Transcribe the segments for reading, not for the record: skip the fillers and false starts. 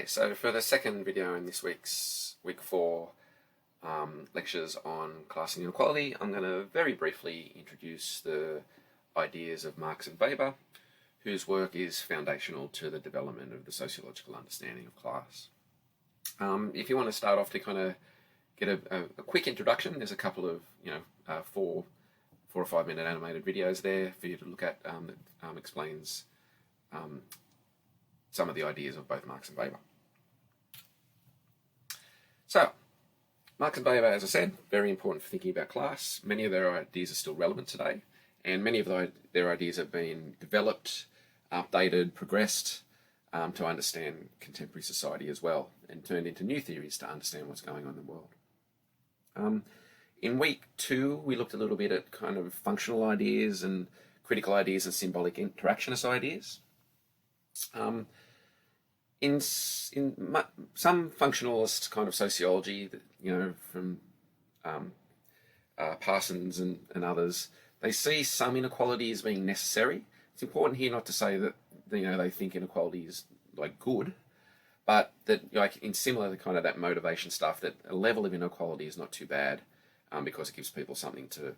Okay, so for the second video in this week's week 4 lectures on class and inequality, I'm going to very briefly introduce the ideas of Marx and Weber, whose work is foundational to the development of the sociological understanding of class. If you want to start off to kind of get a quick introduction, there's a couple of 4 or 5 minute animated videos there for you to look at that explains some of the ideas of both Marx and Weber. So, Marx and Weber, as I said, very important for thinking about class. Many of their ideas are still relevant today, and many of their ideas have been developed, updated, progressed to understand contemporary society as well, and turned into new theories to understand what's going on in the world. In week 2, we looked a little bit at kind of functional ideas and critical ideas and symbolic interactionist ideas. In some functionalist kind of sociology, from Parsons and others, they see some inequality as being necessary. It's important here not to say that they think inequality is like good, but that in similar to kind of that motivation stuff, that a level of inequality is not too bad because it gives people something to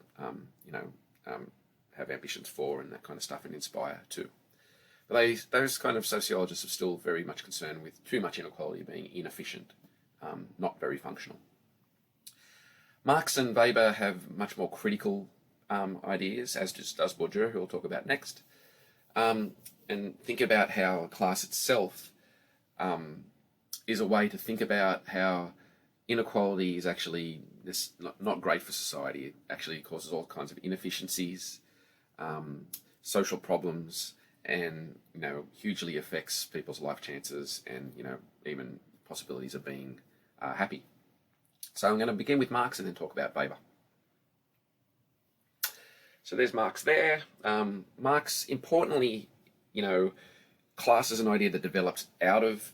have ambitions for and that kind of stuff, and inspire too. But those kind of sociologists are still very much concerned with too much inequality being inefficient, not very functional. Marx and Weber have much more critical ideas, as does Bourdieu, who we'll talk about next, and think about how class itself is a way to think about how inequality is actually not great for society. It actually causes all kinds of inefficiencies, social problems, and hugely affects people's life chances and even possibilities of being happy. So I'm going to begin with Marx and then talk about Weber. So there's Marx there. Marx, importantly, class is an idea that develops out of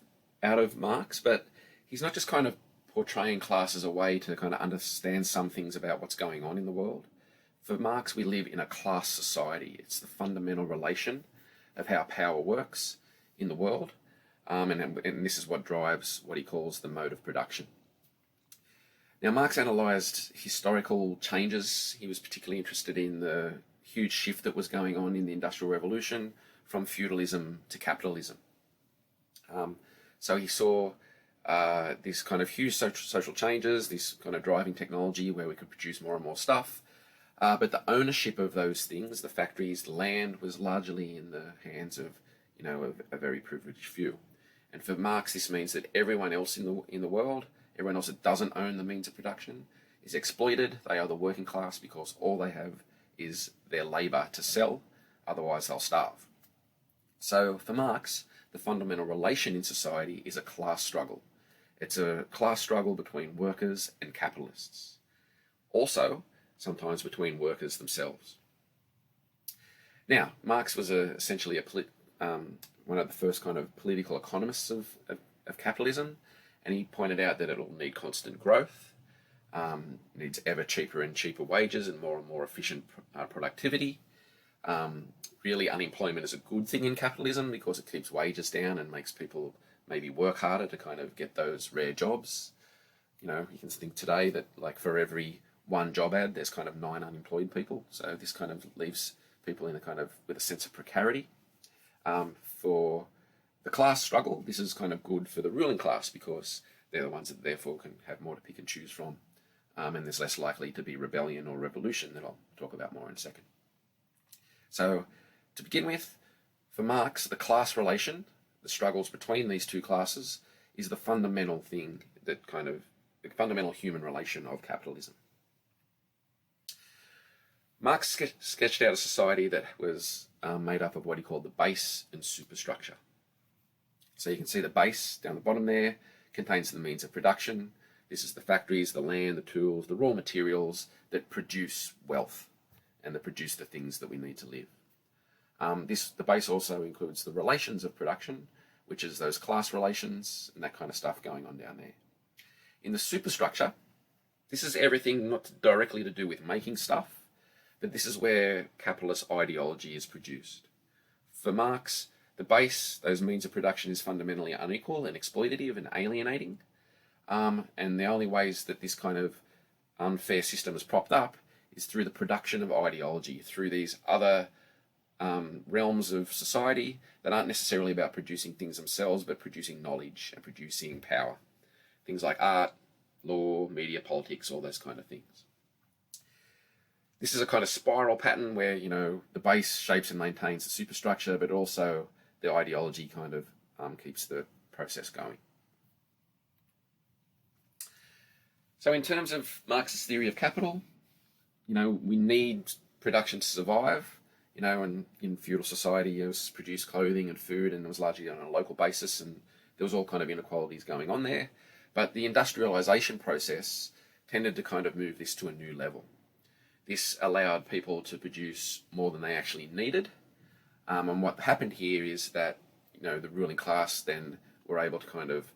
Marx, but he's not just kind of portraying class as a way to kind of understand some things about what's going on in the world. For Marx, we live in a class society. It's the fundamental relation of how power works in the world, and this is what drives what he calls the mode of production. Now, Marx analysed historical changes. He was particularly interested in the huge shift that was going on in the Industrial Revolution from feudalism to capitalism. So he saw these kind of huge social changes, this kind of driving technology where we could produce more and more stuff. But the ownership of those things, the factories, the land, was largely in the hands of, a very privileged few. And for Marx, this means that everyone else in the world, everyone else that doesn't own the means of production, is exploited. They are the working class because all they have is their labour to sell. Otherwise, they'll starve. So for Marx, the fundamental relation in society is a class struggle. It's a class struggle between workers and capitalists. Also, sometimes between workers themselves. Now, Marx was essentially one of the first kind of political economists of capitalism, and he pointed out that it'll need constant growth, needs ever cheaper and cheaper wages and more efficient productivity. Really, unemployment is a good thing in capitalism because it keeps wages down and makes people maybe work harder to kind of get those rare jobs. You can think today that like for every one job ad, there's kind of 9 unemployed people. So this kind of leaves people in with a sense of precarity. For the class struggle, this is kind of good for the ruling class because they're the ones that therefore can have more to pick and choose from. And there's less likely to be rebellion or revolution that I'll talk about more in a second. So to begin with, for Marx, the class relation, the struggles between these two classes, is the fundamental thing that the fundamental human relation of capitalism. Marx sketched out a society that was made up of what he called the base and superstructure. So you can see the base down the bottom there contains the means of production. This is the factories, the land, the tools, the raw materials that produce wealth and that produce the things that we need to live. The base also includes the relations of production, which is those class relations and that kind of stuff going on down there. In the superstructure, this is everything not directly to do with making stuff, but this is where capitalist ideology is produced. For Marx, the base, those means of production, is fundamentally unequal and exploitative and alienating. And the only ways that this kind of unfair system is propped up is through the production of ideology, through these other realms of society that aren't necessarily about producing things themselves, but producing knowledge and producing power. Things like art, law, media, politics, all those kind of things. This is a kind of spiral pattern where, you know, the base shapes and maintains the superstructure, but also the ideology kind of keeps the process going. So in terms of Marx's theory of capital, you know, we need production to survive. You know, and in feudal society, it was produced clothing and food, and it was largely on a local basis, and there was all kind of inequalities going on there. But the industrialization process tended to kind of move this to a new level. This allowed people to produce more than they actually needed. And what happened here is that, you know, the ruling class then were able to kind of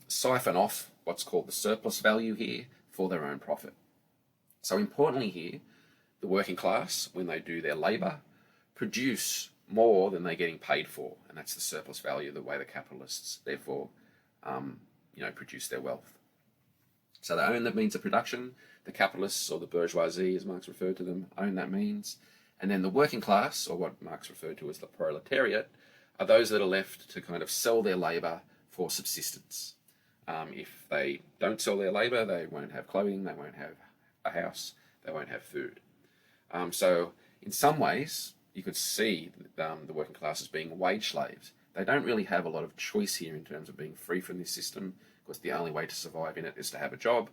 siphon off what's called the surplus value here for their own profit. So importantly here, the working class, when they do their labour, produce more than they're getting paid for, and that's the surplus value, the way the capitalists therefore produce their wealth. So they own the means of production. The capitalists, or the bourgeoisie as Marx referred to them, own that means. And then the working class, or what Marx referred to as the proletariat, are those that are left to kind of sell their labour for subsistence. If they don't sell their labour, they won't have clothing, they won't have a house, they won't have food. So in some ways, you could see the working class as being wage slaves. They don't really have a lot of choice here in terms of being free from this system, because the only way to survive in it is to have a job.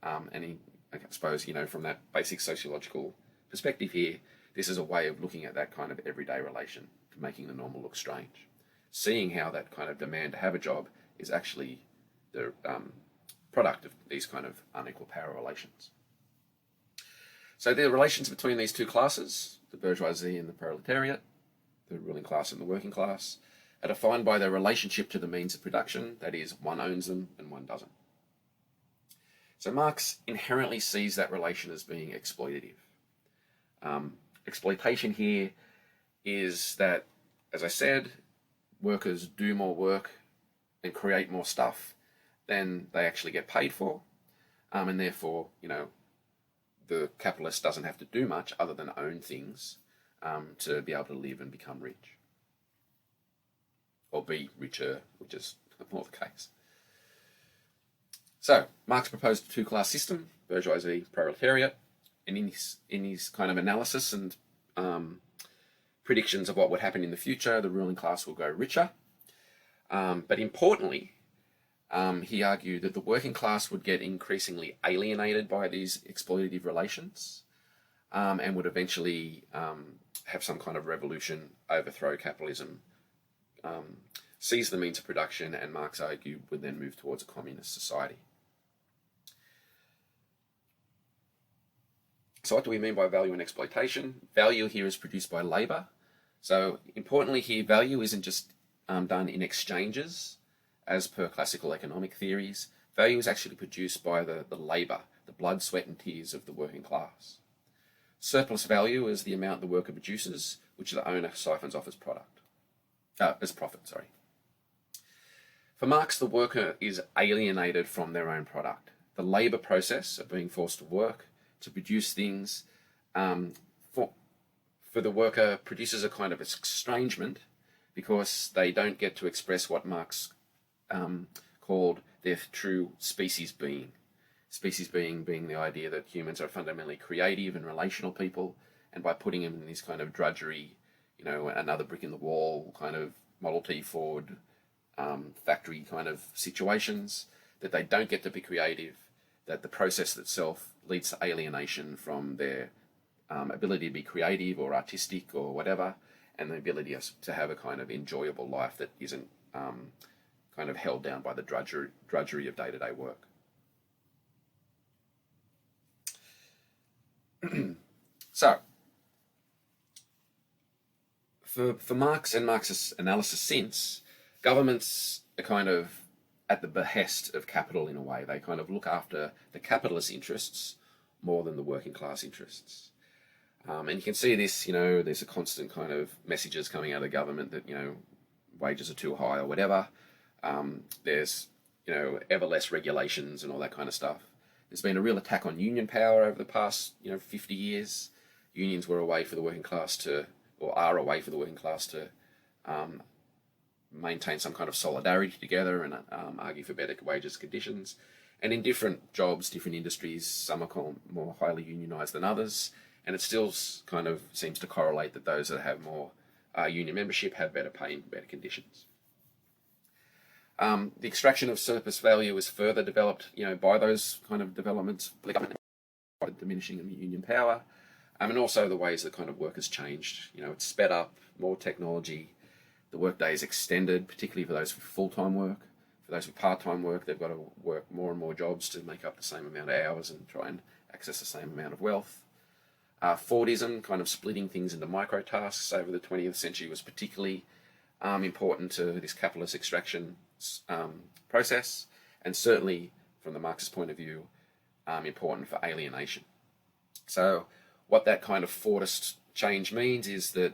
I suppose, you know, from that basic sociological perspective here, this is a way of looking at that kind of everyday relation, to making the normal look strange. Seeing how that kind of demand to have a job is actually the product of these kind of unequal power relations. So the relations between these two classes, the bourgeoisie and the proletariat, the ruling class and the working class, are defined by their relationship to the means of production, that is, one owns them and one doesn't. So Marx inherently sees that relation as being exploitative. Exploitation here is that, as I said, workers do more work and create more stuff than they actually get paid for, and therefore, you know, the capitalist doesn't have to do much other than own things to be able to live and become rich. Or be richer, which is more the case. So, Marx proposed a two-class system, bourgeoisie, proletariat, and in his kind of analysis and predictions of what would happen in the future, the ruling class will go richer. But importantly, he argued that the working class would get increasingly alienated by these exploitative relations and would eventually have some kind of revolution, overthrow capitalism, seize the means of production, and Marx argued would then move towards a communist society. So what do we mean by value and exploitation? Value here is produced by labour. So importantly here, value isn't just done in exchanges, as per classical economic theories. Value is actually produced by the labour, the blood, sweat and tears of the working class. Surplus value is the amount the worker produces, which the owner siphons off as profit. For Marx, the worker is alienated from their own product. The labour process of being forced to work, to produce things, for the worker produces a kind of estrangement, because they don't get to express what Marx called their true species being. Species being the idea that humans are fundamentally creative and relational people, and by putting them in this kind of drudgery, you know, another brick in the wall kind of Model T Ford factory kind of situations, that they don't get to be creative, that the process itself leads to alienation from their ability to be creative or artistic or whatever, and the ability to have a kind of enjoyable life that isn't kind of held down by the drudgery of day-to-day work. So, for Marx and Marx's analysis since, governments are kind of at the behest of capital in a way. They kind of look after the capitalist interests more than the working class interests. And you can see this, there's a constant kind of messages coming out of the government that, wages are too high or whatever. There's, ever less regulations and all that kind of stuff. There's been a real attack on union power over the past, 50 years. Unions were a way for the working class to, or are a way for the working class to maintain some kind of solidarity together and argue for better wages conditions. And in different jobs, different industries, some are more highly unionised than others. And it still kind of seems to correlate that those that have more union membership have better pay and better conditions. The extraction of surplus value is further developed, by those kind of developments, the government, diminishing of union power, and also the ways that kind of work has changed. It's sped up, more technology, the workday is extended, particularly for those with full-time work. For those with part-time work, they've got to work more and more jobs to make up the same amount of hours and try and access the same amount of wealth. Fordism, kind of splitting things into micro-tasks over the 20th century, was particularly important to this capitalist extraction process, and certainly from the Marxist point of view, important for alienation. So what that kind of Fordist change means is that,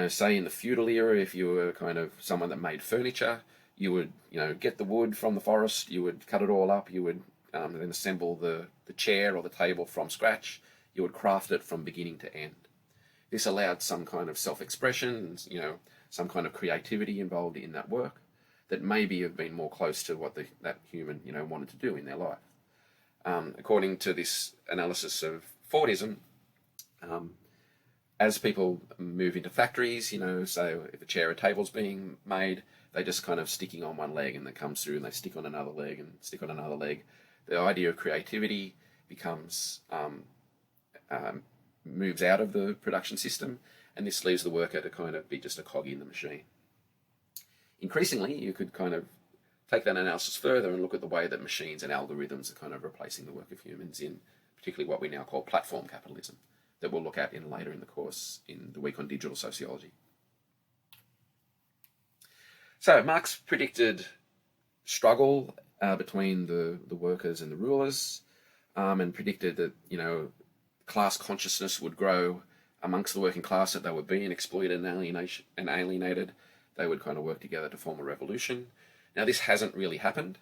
say in the feudal era, if you were kind of someone that made furniture, you would, get the wood from the forest, you would cut it all up, you would then assemble the chair or the table from scratch, you would craft it from beginning to end. This allowed some kind of self-expression, some kind of creativity involved in that work that maybe have been more close to what that human, wanted to do in their life. According to this analysis of Fordism, as people move into factories, so if a chair or table's being made, they just kind of sticking on one leg and it comes through and they stick on another leg and stick on another leg. The idea of creativity becomes, moves out of the production system, and this leaves the worker to kind of be just a cog in the machine. Increasingly, you could kind of take that analysis further and look at the way that machines and algorithms are kind of replacing the work of humans in particularly what we now call platform capitalism, that we'll look at later in the course in the week on digital sociology. So Marx predicted struggle between the workers and the rulers, and predicted that, class consciousness would grow amongst the working class, that they were being exploited and alienated. They would kind of work together to form a revolution. Now, this hasn't really happened,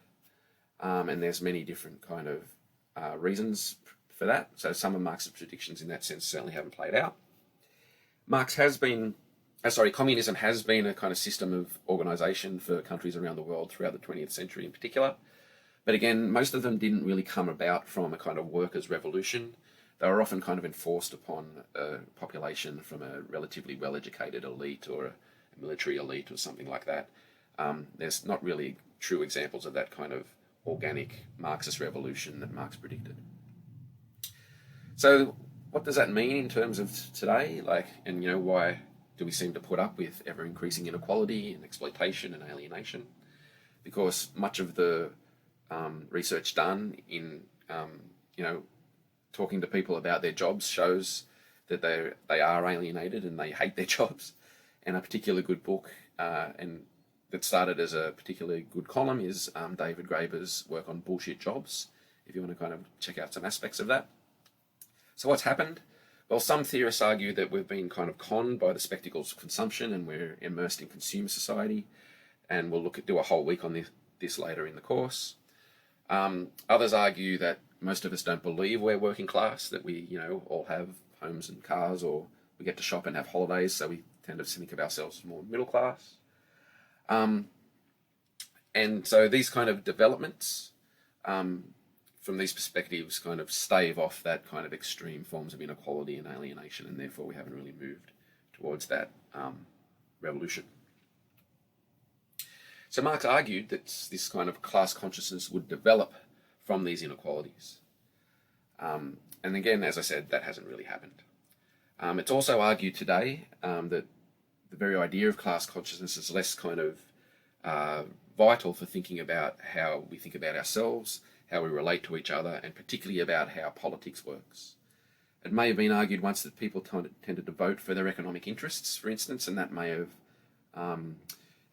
and there's many different kind of reasons for that. So some of Marx's predictions in that sense certainly haven't played out. Communism has been a kind of system of organisation for countries around the world throughout the 20th century in particular. But again, most of them didn't really come about from a kind of workers' revolution. They were often kind of enforced upon a population from a relatively well-educated elite or a military elite or something like that. There's not really true examples of that kind of organic Marxist revolution that Marx predicted. So what does that mean in terms of today? Why do we seem to put up with ever-increasing inequality and exploitation and alienation? Because much of the research done in, talking to people about their jobs shows that they are alienated and they hate their jobs. And a particular good book, and that started as a particularly good column, is David Graeber's work on bullshit jobs, if you want to kind of check out some aspects of that. So what's happened? Well, some theorists argue that we've been kind of conned by the spectacles of consumption and we're immersed in consumer society, and we'll do a whole week on this later in the course. Others argue that most of us don't believe we're working class, that we, all have homes and cars, or we get to shop and have holidays, so we tend to think of ourselves as more middle class. And so these kind of developments from these perspectives kind of stave off that kind of extreme forms of inequality and alienation, and therefore we haven't really moved towards that revolution. So Marx argued that this kind of class consciousness would develop from these inequalities. And again, as I said, that hasn't really happened. It's also argued today that the very idea of class consciousness is less kind of vital for thinking about how we think about ourselves, how we relate to each other, and particularly about how politics works. It may have been argued once that people tended to vote for their economic interests, for instance, and that may have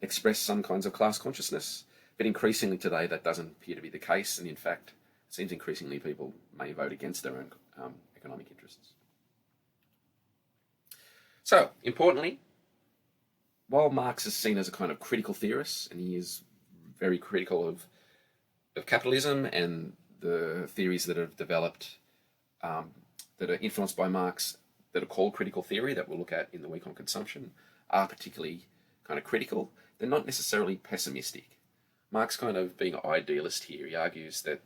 expressed some kinds of class consciousness. But increasingly today, that doesn't appear to be the case, and in fact, it seems increasingly people may vote against their own economic interests. So, importantly, while Marx is seen as a kind of critical theorist, and he is very critical of capitalism and the theories that have developed that are influenced by Marx that are called critical theory that we'll look at in the week on consumption are particularly kind of critical. They're not necessarily pessimistic. Marx kind of being an idealist here, he argues that,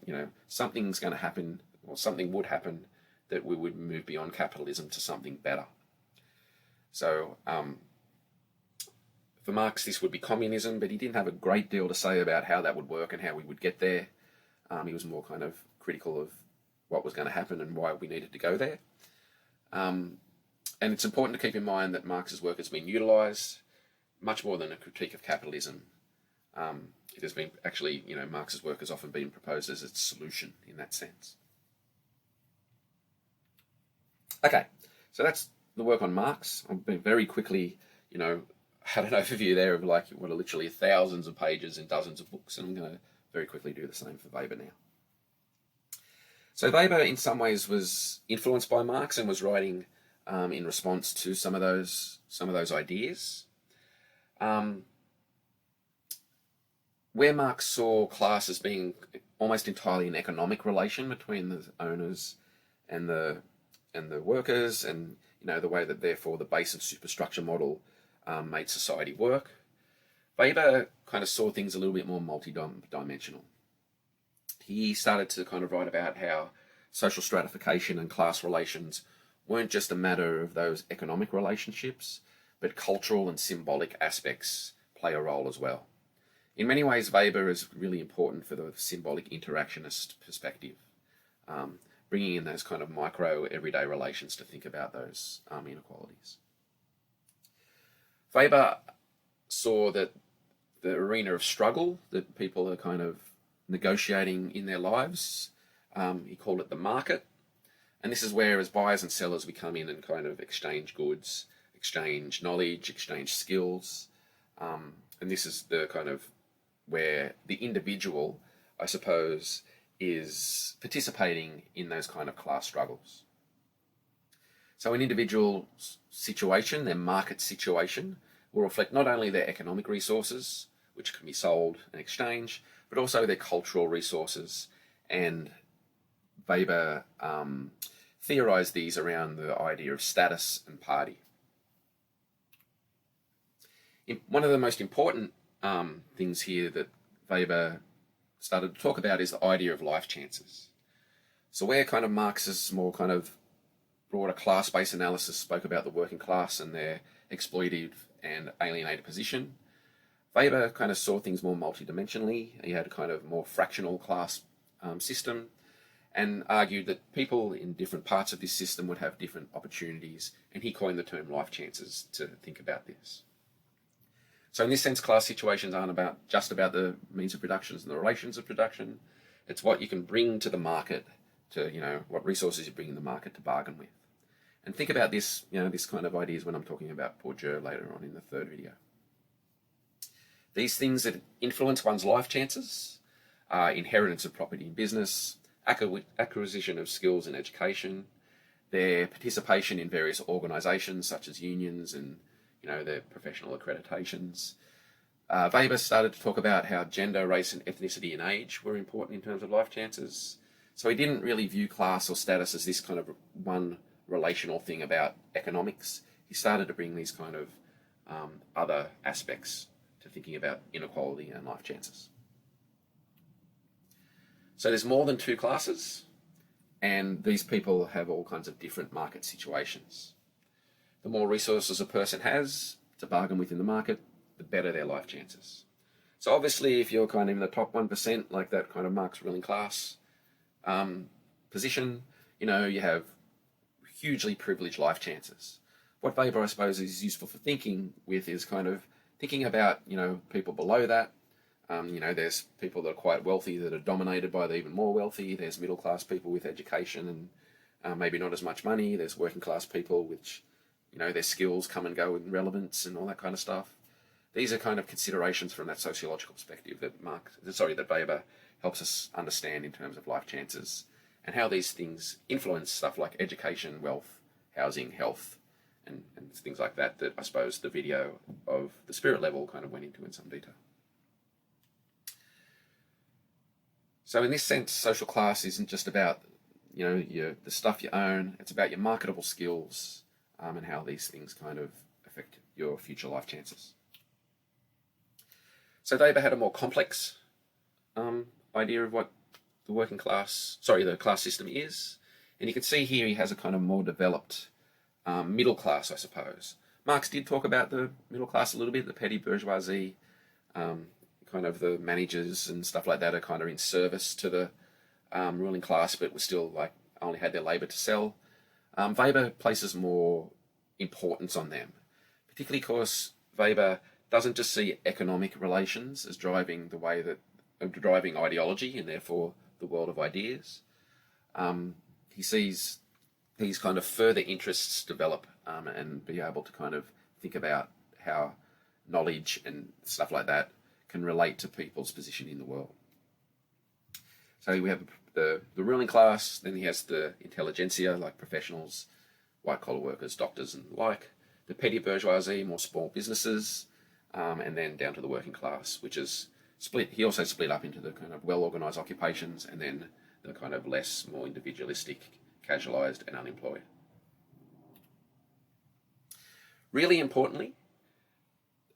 something's going to happen or something would happen that we would move beyond capitalism to something better. So for Marx, this would be communism, but he didn't have a great deal to say about how that would work and how we would get there. He was more kind of critical of what was going to happen and why we needed to go there. And it's important to keep in mind that Marx's work has been utilised much more than a critique of capitalism. It has been actually, Marx's work has often been proposed as its solution in that sense. Okay, so that's the work on Marx. I've been very quickly, had an overview there of what are literally thousands of pages in dozens of books, and I'm going to very quickly do the same for Weber now. So Weber, in some ways, was influenced by Marx and was writing in response to some of those ideas. Where Marx saw class as being almost entirely an economic relation between the owners and the workers, and the way that therefore the base of superstructure model made society work, Weber kind of saw things a little bit more multi-dimensional. He started to kind of write about how social stratification and class relations weren't just a matter of those economic relationships, but cultural and symbolic aspects play a role as well. In many ways, Weber is really important for the symbolic interactionist perspective, bringing in those kind of micro everyday relations to think about those inequalities. Weber saw that the arena of struggle that people are kind of negotiating in their lives, he called it the market. And this is where, as buyers and sellers, we come in and kind of exchange goods, exchange knowledge, exchange skills. And this is the kind of where the individual, I suppose, is participating in those kind of class struggles. So an individual's situation, their market situation, will reflect not only their economic resources, which can be sold and exchanged, but also their cultural resources. And Weber theorised these around the idea of status and party. One of the most important things here that Weber started to talk about is the idea of life chances. So where kind of Marx's more kind of broader class-based analysis spoke about the working class and their exploitive and alienated position, Weber kind of saw things more multidimensionally. He had a kind of more fractional class system, and argued that people in different parts of this system would have different opportunities, and he coined the term life chances to think about this. So in this sense, class situations aren't just about the means of production and the relations of production. It's what you can bring to the market, to what resources you bring in the market to bargain with. And think about this, this kind of ideas when I'm talking about Bourdieu later on in the third video. These things that influence one's life chances are inheritance of property in business, acquisition of skills in education, their participation in various organisations such as unions and their professional accreditations. Weber started to talk about how gender, race and ethnicity and age were important in terms of life chances. So he didn't really view class or status as this kind of one relational thing about economics. He started to bring these kind of other aspects to thinking about inequality and life chances. So there's more than two classes, and these people have all kinds of different market situations. The more resources a person has to bargain with in the market, the better their life chances. So obviously, if you're kind of in the top 1%, like that kind of Marx ruling class position, you have hugely privileged life chances. What Weber, I suppose, is useful for thinking with is kind of thinking about, people below that. There's people that are quite wealthy that are dominated by the even more wealthy. There's middle class people with education and maybe not as much money. There's working class people which, their skills come and go in relevance and all that kind of stuff. These are kind of considerations from that sociological perspective that Weber helps us understand in terms of life chances and how these things influence stuff like education, wealth, housing, health, and things like that I suppose the video of the spirit level kind of went into in some detail. So in this sense, social class isn't just about, the stuff you own. It's about your marketable skills and how these things kind of affect your future life chances. So Weber had a more complex idea of what the class system is. And you can see here he has a kind of more developed middle class, I suppose. Marx did talk about the middle class a little bit, the petty bourgeoisie, kind of the managers and stuff like that are kind of in service to the ruling class, but were still only had their labour to sell. Weber places more importance on them, particularly because Weber doesn't just see economic relations as driving driving ideology and therefore the world of ideas. He sees these kind of further interests develop and be able to kind of think about how knowledge and stuff like that can relate to people's position in the world. So we have the ruling class, then he has the intelligentsia, like professionals, white-collar workers, doctors and the like, the petty bourgeoisie, more small businesses, and then down to the working class, which is split. He also split up into the kind of well-organised occupations and then the kind of more individualistic, casualised and unemployed. Really importantly,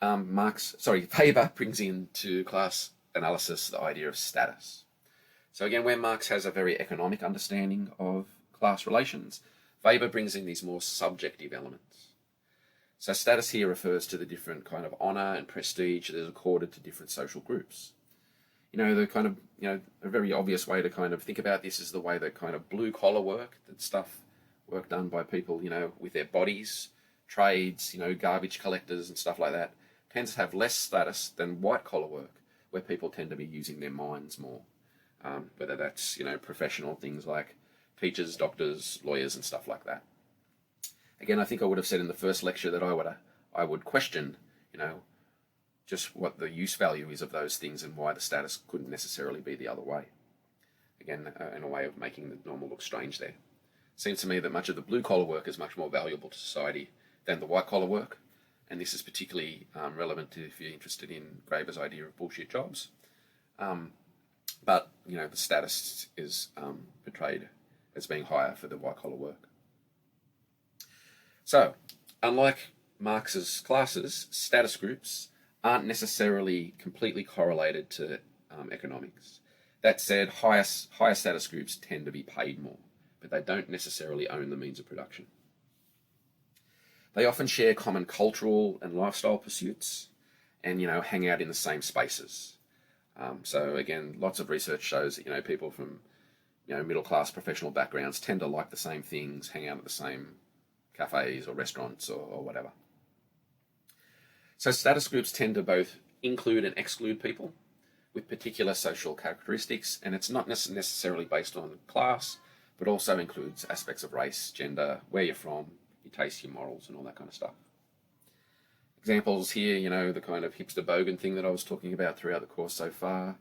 Weber brings into class analysis the idea of status. So again, where Marx has a very economic understanding of class relations, Weber brings in these more subjective elements. So status here refers to the different kind of honour and prestige that is accorded to different social groups. The kind of, a very obvious way to kind of think about this is the way that kind of blue collar work done by people, with their bodies, trades, garbage collectors and stuff like that, tends to have less status than white collar work, where people tend to be using their minds more. Whether that's, professional things like teachers, doctors, lawyers and stuff like that. Again, I think I would have said in the first lecture that I would question, just what the use value is of those things and why the status couldn't necessarily be the other way. Again, in a way of making the normal look strange there. Seems to me that much of the blue-collar work is much more valuable to society than the white-collar work, and this is particularly relevant if you're interested in Graeber's idea of bullshit jobs. But, the status is portrayed as being higher for the white-collar work. So, unlike Marx's classes, status groups aren't necessarily completely correlated to economics. That said, higher status groups tend to be paid more, but they don't necessarily own the means of production. They often share common cultural and lifestyle pursuits and, hang out in the same spaces. So again, lots of research shows that, people from, middle-class professional backgrounds tend to like the same things, hang out at the same cafes or restaurants or whatever. So status groups tend to both include and exclude people with particular social characteristics, and it's not necessarily based on class, but also includes aspects of race, gender, where you're from, your tastes, your morals, and all that kind of stuff. Examples here, the kind of hipster bogan thing that I was talking about throughout the course so far.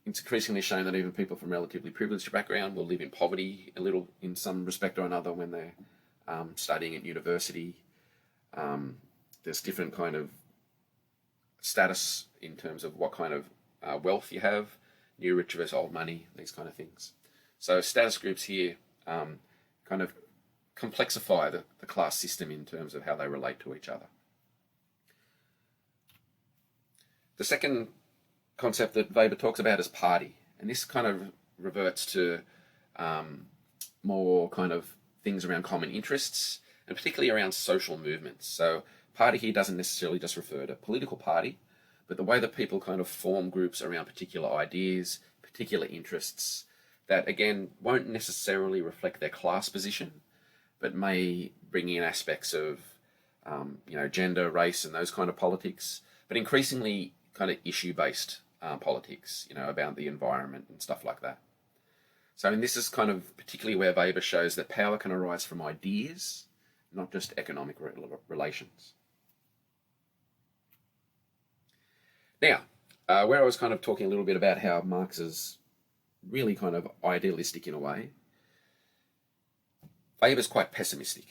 It's increasingly shown that even people from relatively privileged background will live in poverty a little in some respect or another when they're studying at university. There's different kind of status in terms of what kind of wealth you have, new rich versus old money, these kind of things. So status groups here kind of complexify the class system in terms of how they relate to each other. The second concept that Weber talks about is party, and this kind of reverts to more kind of things around common interests, and particularly around social movements. So party here doesn't necessarily just refer to political party, but the way that people kind of form groups around particular ideas, particular interests, that again won't necessarily reflect their class position, but may bring in aspects of gender, race, and those kind of politics, but increasingly kind of issue-based politics, about the environment and stuff like that. So, and this is kind of particularly where Weber shows that power can arise from ideas, not just economic relations. Now, where I was kind of talking a little bit about how Marx is really kind of idealistic in a way, Weber's quite pessimistic.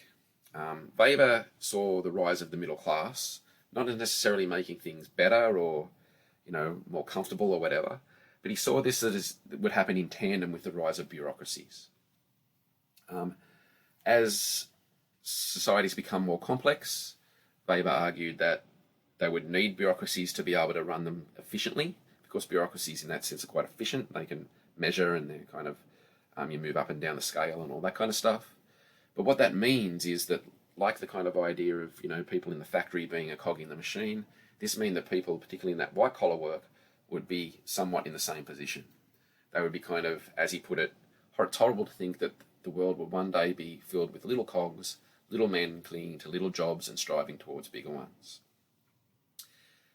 Weber saw the rise of the middle class not as necessarily making things better or, more comfortable or whatever, but he saw this as it would happen in tandem with the rise of bureaucracies. As societies become more complex, Weber argued that they would need bureaucracies to be able to run them efficiently, because bureaucracies in that sense are quite efficient. They can measure and they're kind of, you move up and down the scale and all that kind of stuff. But what that means is that, like the kind of idea of, people in the factory being a cog in the machine, this means that people, particularly in that white collar work, would be somewhat in the same position. They would be kind of, as he put it, it's horrible to think that the world would one day be filled with little cogs, little men clinging to little jobs and striving towards bigger ones.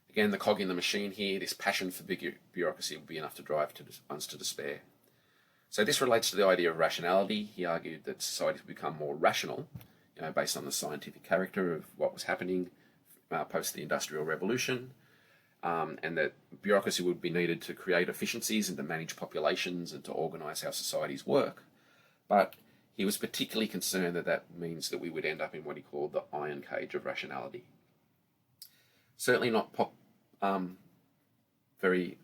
Again, the cog in the machine here, this passion for big bureaucracy would be enough to drive us to despair. So this relates to the idea of rationality. He argued that societies would become more rational, based on the scientific character of what was happening post the Industrial Revolution, and that bureaucracy would be needed to create efficiencies and to manage populations and to organise how societies work. But he was particularly concerned that that means that we would end up in what he called the iron cage of rationality. Certainly not very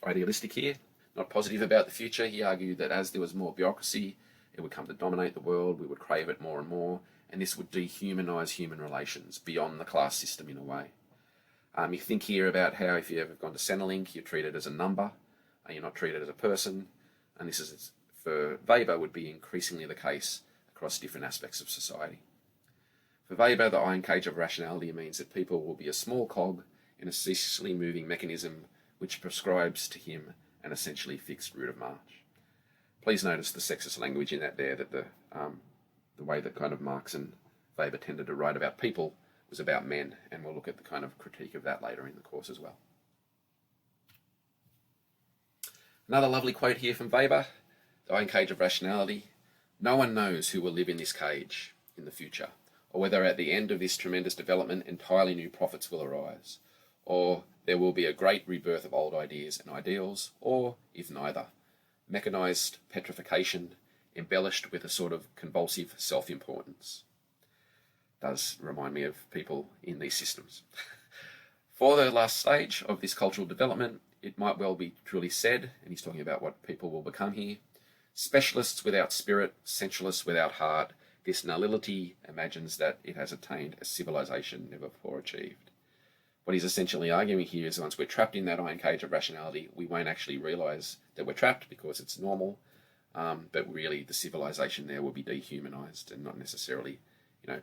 idealistic here, not positive about the future. He argued that as there was more bureaucracy, it would come to dominate the world, we would crave it more and more, and this would dehumanise human relations beyond the class system in a way. You think here about how if you've ever gone to Centrelink, you're treated as a number, you're not treated as a person, and this is, for Weber, would be increasingly the case across different aspects of society. For Weber, the iron cage of rationality means that people will be a small cog in a ceaselessly moving mechanism which prescribes to him an essentially fixed route of march. Please notice the sexist language in that there, that the way that kind of Marx and Weber tended to write about people was about men, and we'll look at the kind of critique of that later in the course as well. Another lovely quote here from Weber, the iron cage of rationality. No one knows who will live in this cage in the future, or whether at the end of this tremendous development entirely new profits will arise, or there will be a great rebirth of old ideas and ideals, or, if neither, mechanised petrification embellished with a sort of convulsive self-importance. Does remind me of people in these systems. For the last stage of this cultural development, it might well be truly said, and he's talking about what people will become here, specialists without spirit, sensualists without heart, this nullity imagines that it has attained a civilization never before achieved. What he's essentially arguing here is once we're trapped in that iron cage of rationality, we won't actually realise that we're trapped because it's normal, but really the civilization there will be dehumanised and not necessarily,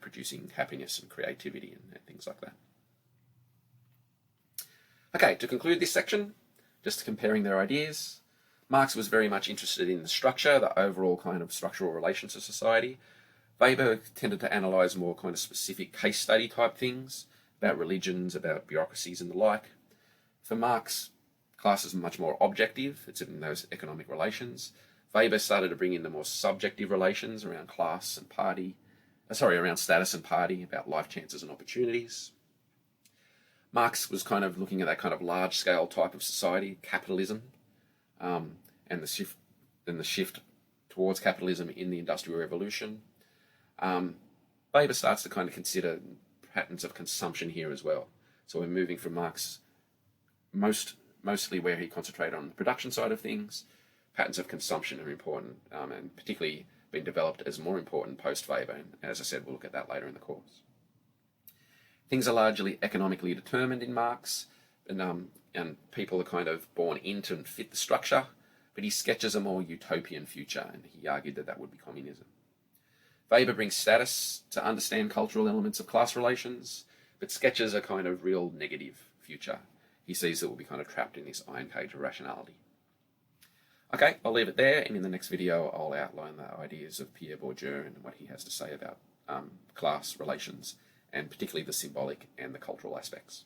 producing happiness and creativity and things like that. Okay, to conclude this section, just comparing their ideas, Marx was very much interested in the structure, the overall kind of structural relations of society. Weber tended to analyse more kind of specific case study type things, about religions, about bureaucracies and the like. For Marx, class is much more objective, it's in those economic relations. Weber started to bring in the more subjective relations around class and party, around status and party, about life chances and opportunities. Marx was kind of looking at that kind of large-scale type of society, capitalism, and the shift towards capitalism in the Industrial Revolution. Weber starts to kind of consider patterns of consumption here as well. So we're moving from Marx mostly where he concentrated on the production side of things. Patterns of consumption are important, and particularly been developed as more important post-Weber, and as I said, we'll look at that later in the course. Things are largely economically determined in Marx, and people are kind of born into and fit the structure, but he sketches a more utopian future, and he argued that that would be communism. Weber brings status to understand cultural elements of class relations, but sketches a kind of real negative future. He sees that we'll be kind of trapped in this iron cage of rationality. Okay, I'll leave it there, and in the next video I'll outline the ideas of Pierre Bourdieu and what he has to say about class relations, and particularly the symbolic and the cultural aspects.